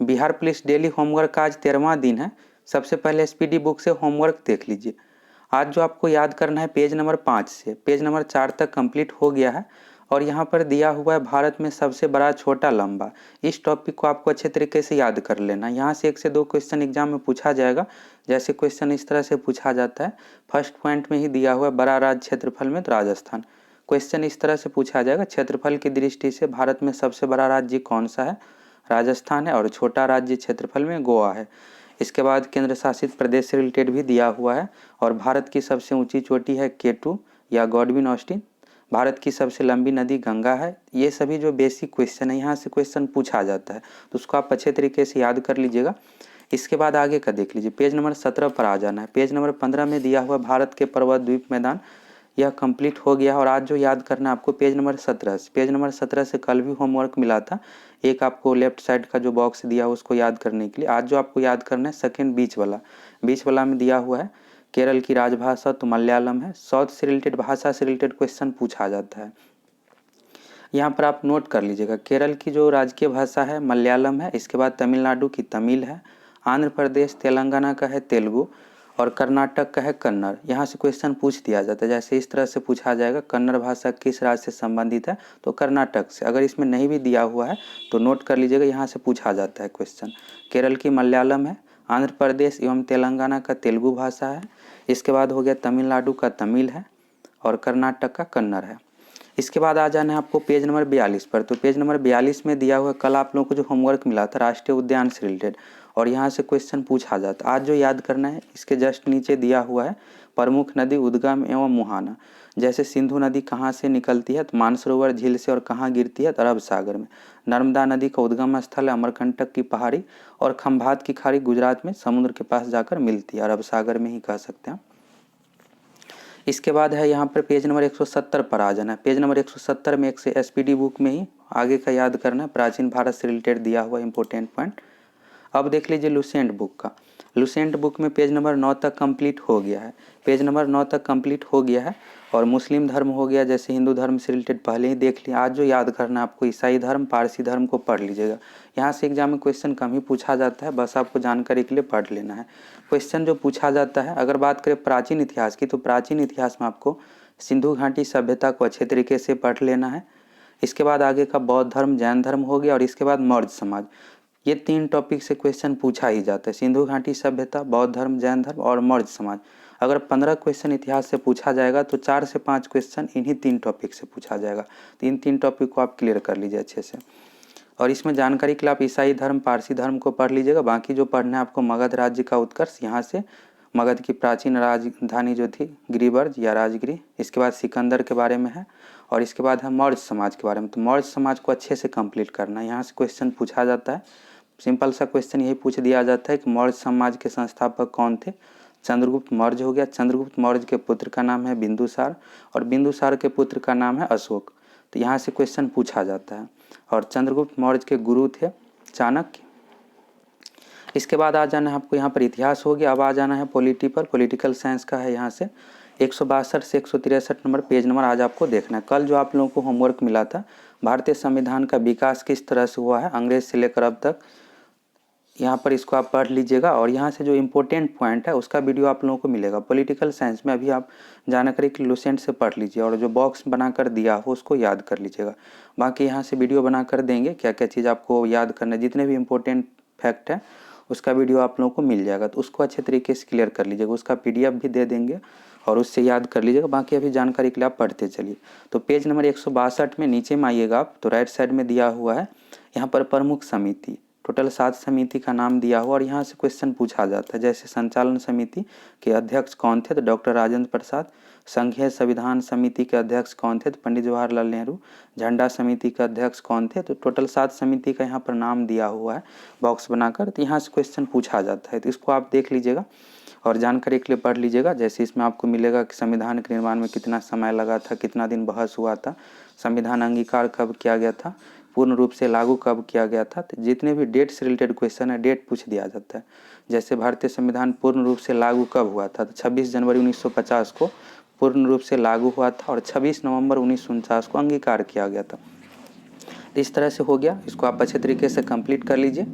Bihar police daily homework का आज 13वां दिन है। सबसे पहले एसपीडी बुक से होमवर्क देख लीजिए। आज जो आपको याद करना है पेज नंबर 5 से पेज नंबर 4 तक कंप्लीट हो गया है और यहाँ पर दिया हुआ है भारत में सबसे बड़ा छोटा लंबा। इस टॉपिक को आपको अच्छे तरीके से याद कर लेना। यहाँ से 1 से 2 क्वेश्चन एग्जाम में पूछा जाएगा। जैसे क्वेश्चन इस तरह से पूछा जाता है, फर्स्ट पॉइंट में ही दिया हुआ है बड़ा राज्य क्षेत्रफल में तो राजस्थान। क्वेश्चन इस तरह से पूछा जाएगा, क्षेत्रफल की दृष्टि से भारत में सबसे बड़ा राज्य कौन सा है? राजस्थान है। और छोटा राज्य क्षेत्रफल में गोवा है। इसके बाद केंद्र शासित प्रदेश से रिलेटेड भी दिया हुआ है और भारत की सबसे ऊंची चोटी है K2 या गॉडविन ऑस्टिन। भारत की सबसे लंबी नदी गंगा है। ये सभी जो बेसिक क्वेश्चन है यहाँ से क्वेश्चन पूछा जाता है तो उसको आप अच्छे तरीके से याद कर लीजिएगा। इसके बाद आगे का देख लीजिए, पेज नंबर 17 पर आ जाना है। पेज नंबर 15 में दिया हुआ भारत के पर्वत द्वीप मैदान, यह कंप्लीट हो गया। और आज जो याद करना है आपको पेज नंबर 17 से, पेज नंबर 17 से कल भी होमवर्क मिला था। एक आपको लेफ्ट साइड का जो बॉक्स दिया है उसको याद करने के लिए। आज जो आपको याद करना है सेकंड बीच वाला में दिया हुआ है केरल की राजभाषा तो मलयालम है। साउथ से रिलेटेड, भाषा से रिलेटेड क्वेश्चन पूछा जाता है। यहाँ पर आप नोट कर लीजिएगा, केरल की जो राजकीय भाषा है मलयालम है। इसके बाद तमिलनाडु की तमिल है, आंध्र प्रदेश तेलंगाना का है तेलुगु और कर्नाटक का है कन्नड़। यहाँ से क्वेश्चन पूछ दिया जाता है। जैसे इस तरह से पूछा जाएगा, कन्नड़ भाषा किस राज्य से संबंधित है? तो कर्नाटक से। अगर इसमें नहीं भी दिया हुआ है तो नोट कर लीजिएगा, यहाँ से पूछा जाता है क्वेश्चन। केरल की मलयालम है, आंध्र प्रदेश एवं तेलंगाना का तेलुगु भाषा है। इसके बाद हो गया तमिलनाडु का तमिल है और कर्नाटक का कन्नड़ है। इसके बाद आ जाना है आपको पेज नंबर 42 पर। तो पेज नंबर 42 में दिया हुआ कल आप लोगों को जो होमवर्क मिला था राष्ट्रीय उद्यान से रिलेटेड और यहाँ से क्वेश्चन पूछा जाता है। आज जो याद करना है इसके जस्ट नीचे दिया हुआ है प्रमुख नदी उद्गम एवं मुहाना। जैसे सिंधु नदी कहाँ से निकलती है? तो मानसरोवर झील से। और कहाँ गिरती है? तो अरब सागर में। नर्मदा नदी का उद्गम स्थल है अमरकंटक की पहाड़ी और खंभात की खाड़ी गुजरात में समुद्र के पास जाकर मिलती है, अरब सागर में ही कह सकते हैं। इसके बाद है यहाँ पर पेज नंबर 170 पर आ जाना है। पेज नंबर 170 में एक से एसपीडी बुक में ही आगे का याद करना है, प्राचीन भारत से रिलेटेड दिया हुआ इंपॉर्टेंट पॉइंट। अब देख लीजिए लुसेंट बुक का। लुसेंट बुक में पेज नंबर 9 तक कंप्लीट हो गया है। पेज नंबर 9 तक कंप्लीट हो गया है और मुस्लिम धर्म हो गया। जैसे हिंदू धर्म से रिलेटेड पहले ही देख लिया। आज जो याद करना है आपको ईसाई धर्म पारसी धर्म को पढ़ लीजिएगा। यहाँ से एग्जाम में क्वेश्चन कम ही पूछा जाता है, बस आपको जानकारी के लिए पढ़ लेना है। क्वेश्चन जो पूछा जाता है, अगर बात करें प्राचीन इतिहास की, तो प्राचीन इतिहास में आपको सिंधु घाटी सभ्यता को अच्छे तरीके से पढ़ लेना है। इसके बाद आगे का बौद्ध धर्म जैन धर्म हो गया और इसके बाद मौर्य समाज। ये 3 टॉपिक से क्वेश्चन पूछा ही जाता है, सिंधु घाटी सभ्यता, बौद्ध धर्म, जैन धर्म और मौर्य समाज। अगर 15 क्वेश्चन इतिहास से पूछा जाएगा तो 4 से 5 क्वेश्चन इन्हीं 3 टॉपिक से पूछा जाएगा। तो इन 3 टॉपिक को आप क्लियर कर लीजिए अच्छे से। और इसमें जानकारी के लिए आप ईसाई धर्म पारसी धर्म को पढ़ लीजिएगा। बाकी जो पढ़ना है आपको मगध राज्य का उत्कर्ष, यहाँ से मगध की प्राचीन राजधानी जो थी गिरिवर्ज या राजगिरी। इसके बाद सिकंदर के बारे में है और इसके बाद है मौर्य समाज के बारे में। तो मौर्य समाज को अच्छे से कंप्लीट करना है, यहाँ से क्वेश्चन पूछा जाता है। सिंपल सा क्वेश्चन यही पूछ दिया जाता है कि मौर्य समाज के संस्थापक कौन थे? चंद्रगुप्त मौर्य हो गया। चंद्रगुप्त मौर्य के पुत्र का नाम है बिंदुसार और बिंदुसार के पुत्र का नाम है अशोक। तो यहाँ से क्वेश्चन पूछा जाता है। और चंद्रगुप्त मौर्य के गुरु थे चाणक्य। इसके बाद आ जाना है आपको यहाँ पर इतिहास हो गया। अब आ जाना है पॉलिटिकल साइंस का है। यहाँ से 162 से 163 नंबर पेज नंबर आज आपको देखना है। कल जो आप लोगों को होमवर्क मिला था भारतीय संविधान का विकास किस तरह से हुआ है अंग्रेज से लेकर अब तक, यहाँ पर इसको आप पढ़ लीजिएगा। और यहाँ से जो इम्पोर्टेंट पॉइंट है उसका वीडियो आप लोगों को मिलेगा पॉलिटिकल साइंस में। अभी आप जानकारी के लुसेंट से पढ़ लीजिए और जो बॉक्स बनाकर दिया हो उसको याद कर लीजिएगा। बाकी यहाँ से वीडियो बनाकर देंगे, क्या क्या चीज़ आपको याद करना है, जितने भी इम्पोर्टेंट फैक्ट है उसका वीडियो आप लोगों को मिल जाएगा। तो उसको अच्छे तरीके से क्लियर कर लीजिएगा। उसका PDF भी दे देंगे और उससे याद कर लीजिएगा। बाकी अभी जानकारी के लिए आप पढ़ते चलिए। तो पेज नंबर 162 में नीचे में आइएगा आप, तो राइट साइड में दिया हुआ है यहाँ पर प्रमुख समिति। टोटल 7 समिति का नाम दिया हुआ और यहाँ से क्वेश्चन पूछा जाता है। जैसे संचालन समिति के अध्यक्ष कौन थे? तो डॉक्टर राजेंद्र प्रसाद। संघीय संविधान समिति के अध्यक्ष कौन थे? तो पंडित जवाहरलाल नेहरू। झंडा समिति के अध्यक्ष कौन थे? तो टोटल 7 समिति का यहाँ पर नाम दिया हुआ है बॉक्स बनाकर। तो यहाँ से क्वेश्चन पूछा जाता है, तो इसको आप देख लीजिएगा और जानकारी के लिए पढ़ लीजिएगा। जैसे इसमें आपको मिलेगा कि संविधान के निर्माण में कितना समय लगा था, कितना दिन बहस हुआ था, संविधान अंगीकार कब किया गया था, पूर्ण रूप से लागू कब किया गया था। तो जितने भी डेट से रिलेटेड क्वेश्चन है डेट पूछ दिया जाता है। जैसे भारतीय संविधान पूर्ण रूप से लागू कब हुआ था? तो 26 जनवरी 1950 को पूर्ण रूप से लागू हुआ था और 26 नवंबर 1949 को अंगीकार किया गया था। तो इस तरह से हो गया। इसको आप अच्छे तरीके से कंप्लीट कर लीजिए।